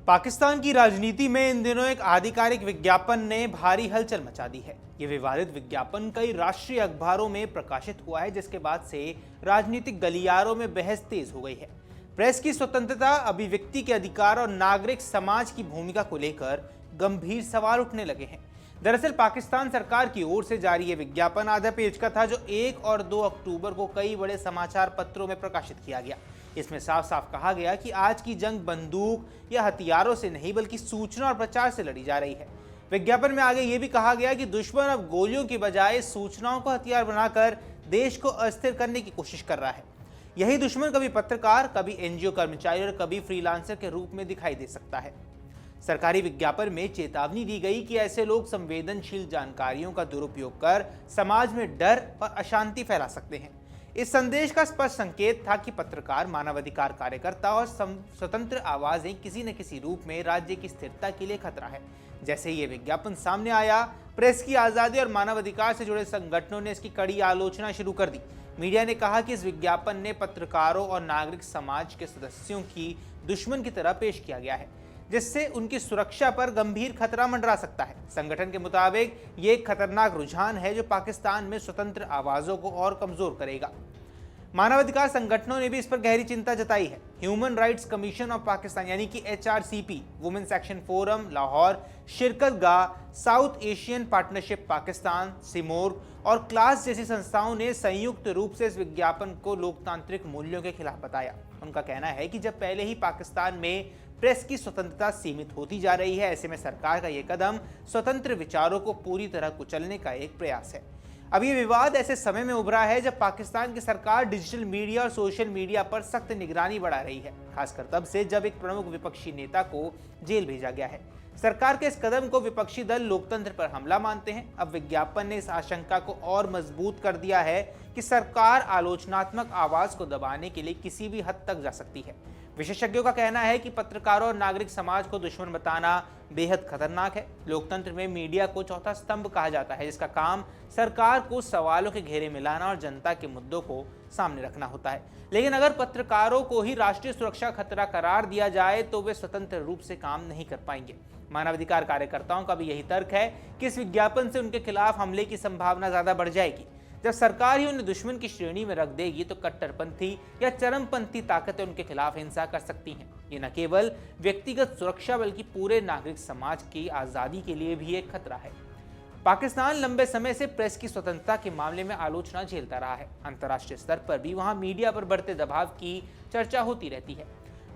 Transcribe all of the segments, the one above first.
पाकिस्तान की राजनीति में इन दिनों एक आधिकारिक विज्ञापन ने भारी हलचल मचा दी है। ये विवादित विज्ञापन कई राष्ट्रीय अखबारों में प्रकाशित हुआ है, जिसके बाद से राजनीतिक गलियारों में बहस तेज हो गई है। प्रेस की स्वतंत्रता, अभिव्यक्ति के अधिकार और नागरिक समाज की भूमिका को लेकर गंभीर सवाल उठने लगे हैं। दरअसल पाकिस्तान सरकार की ओर से जारी ये विज्ञापन आधा पेज का था, जो 1 और 2 अक्टूबर को कई बड़े समाचार पत्रों में प्रकाशित किया गया। इसमें साफ साफ कहा गया कि आज की जंग बंदूक या हथियारों से नहीं बल्कि सूचना और प्रचार से लड़ी जा रही है। विज्ञापन में आगे ये भी कहा गया कि दुश्मन अब गोलियों की बजाय सूचनाओं को हथियार बनाकर देश को अस्थिर करने की कोशिश कर रहा है। यही दुश्मन कभी पत्रकार, कभी एनजीओ कर्मचारी और कभी फ्रीलांसर के रूप में दिखाई दे सकता है। सरकारी विज्ञापन में चेतावनी दी गई कि ऐसे लोग संवेदनशील जानकारियों का दुरुपयोग कर समाज में डर और अशांति फैला सकते हैं। इस संदेश का स्पष्ट संकेत था कि पत्रकार, मानवाधिकार कार्यकर्ता और स्वतंत्र आवाजें किसी न किसी रूप में राज्य की स्थिरता के लिए खतरा है। जैसे ये विज्ञापन सामने आया, प्रेस की आज़ादी और मानवाधिकार से जुड़े संगठनों ने इसकी कड़ी आलोचना शुरू कर दी। मीडिया ने कहा कि इस विज्ञापन ने पत्रकारों और नागरिक समाज के सदस्यों की दुश्मन की तरह पेश किया गया है, जिससे उनकी सुरक्षा पर गंभीर खतरा मंडरा सकता है। संगठन के मुताबिक ये एक खतरनाक रुझान है जो पाकिस्तान में स्वतंत्र आवाज़ों को और कमजोर करेगा। मानवाधिकार संगठनों ने भी इस पर गहरी चिंता जताई है। Human rights commission of Pakistan यानी कि HRCP, women's action forum Lahore, Shirkat Gah, south Asian partnership Pakistan, सिमोर और क्लास जैसी संस्थाओं ने संयुक्त रूप से इस विज्ञापन को लोकतांत्रिक मूल्यों के खिलाफ बताया। उनका कहना है कि जब पहले ही पाकिस्तान में प्रेस की स्वतंत्रता सीमित होती जा रही है, ऐसे में सरकार का यह कदम स्वतंत्र विचारों को पूरी तरह कुचलने का एक प्रयास है। अब ये विवाद ऐसे समय में उभरा है जब पाकिस्तान की सरकार डिजिटल मीडिया और सोशल मीडिया पर सख्त निगरानी बढ़ा रही है, खासकर तब से जब एक प्रमुख विपक्षी नेता को जेल भेजा गया है। सरकार के इस कदम को विपक्षी दल लोकतंत्र पर हमला मानते हैं। अब विज्ञापन ने इस आशंका को और मजबूत कर दिया है कि सरकार आलोचनात्मक आवाज को दबाने के लिए किसी भी हद तक जा सकती है। विशेषज्ञों का कहना है कि पत्रकारों और नागरिक समाज को दुश्मन बताना बेहद खतरनाक है। लोकतंत्र में मीडिया को चौथा स्तंभ कहा जाता है, जिसका काम सरकार को सवालों के घेरे में लाना और जनता के मुद्दों को सामने रखना होता है। लेकिन अगर पत्रकारों को ही राष्ट्रीय सुरक्षा खतरा करार दिया जाए तो वे स्वतंत्र रूप से काम नहीं कर पाएंगे। मानवाधिकार कार्यकर्ताओं का भी यही तर्क है कि इस विज्ञापन से उनके खिलाफ हमले की संभावना ज्यादा बढ़ जाएगी। जब सरकार ही उन्हें दुश्मन की श्रेणी में रख देगी तो कट्टरपंथी या चरमपंथी ताकतें उनके खिलाफ हिंसा कर सकती हैं। ये न केवल व्यक्तिगत सुरक्षा बल्कि पूरे नागरिक समाज की आज़ादी के लिए भी एक खतरा है। पाकिस्तान लंबे समय से प्रेस की स्वतंत्रता के मामले में आलोचना झेलता रहा है। अंतर्राष्ट्रीय स्तर पर भी वहां मीडिया पर बढ़ते दबाव की चर्चा होती रहती है।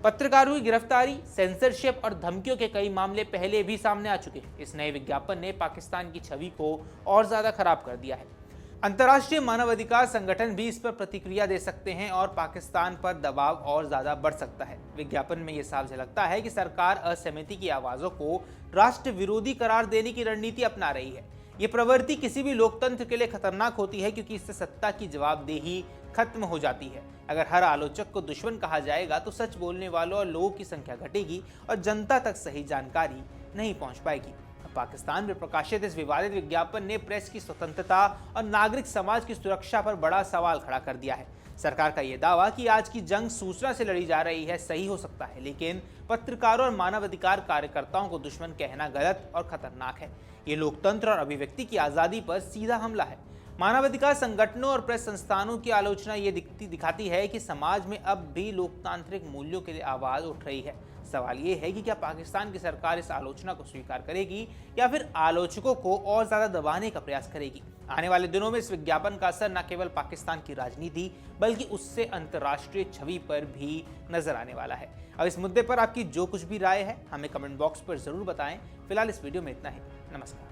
पत्रकारों की गिरफ्तारी, सेंसरशिप और धमकियों के कई मामले पहले भी सामने आ चुके हैं। इस नए विज्ञापन ने पाकिस्तान की छवि को और ज्यादा खराब कर दिया है। अंतर्राष्ट्रीय मानवाधिकार संगठन भी इस पर प्रतिक्रिया दे सकते हैं और पाकिस्तान पर दबाव और ज्यादा बढ़ सकता है। विज्ञापन में यह साफ झलकता है कि सरकार असहमति की आवाजों को राष्ट्र विरोधी करार देने की रणनीति अपना रही है। ये प्रवृत्ति किसी भी लोकतंत्र के लिए खतरनाक होती है, क्योंकि इससे सत्ता की जवाबदेही खत्म हो जाती है। अगर हर आलोचक को दुश्मन कहा जाएगा तो सच बोलने वालों और लोगों की संख्या घटेगी और जनता तक सही जानकारी नहीं पहुंच पाएगी। पाकिस्तान में प्रकाशित इस विवादित विज्ञापन ने प्रेस की स्वतंत्रता और नागरिक समाज की सुरक्षा पर बड़ा सवाल खड़ा कर दिया है। सरकार का यह दावा कि आज की जंग सूचना से लड़ी जा रही है सही हो सकता है, लेकिन पत्रकारों और मानवाधिकार कार्यकर्ताओं को दुश्मन कहना गलत और खतरनाक है। ये लोकतंत्र और अभिव्यक्ति की आज़ादी पर सीधा हमला है। मानवाधिकार संगठनों और प्रेस संस्थानों की आलोचना ये दिखाती है कि समाज में अब भी लोकतांत्रिक मूल्यों के लिए आवाज़ उठ रही है। सवाल ये है कि क्या पाकिस्तान की सरकार इस आलोचना को स्वीकार करेगी या फिर आलोचकों को और ज्यादा दबाने का प्रयास करेगी। आने वाले दिनों में इस विज्ञापन का असर न केवल पाकिस्तान की राजनीति बल्कि उससे अंतर्राष्ट्रीय छवि पर भी नजर आने वाला है। अब इस मुद्दे पर आपकी जो कुछ भी राय है हमें कमेंट बॉक्स पर जरूर बताएं। फिलहाल इस वीडियो में इतना ही। नमस्कार।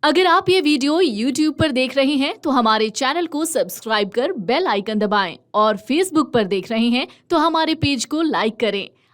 अगर आप ये वीडियो YouTube पर देख रहे हैं तो हमारे चैनल को सब्सक्राइब कर बेल आइकन दबाएं और Facebook पर देख रहे हैं तो हमारे पेज को लाइक करें।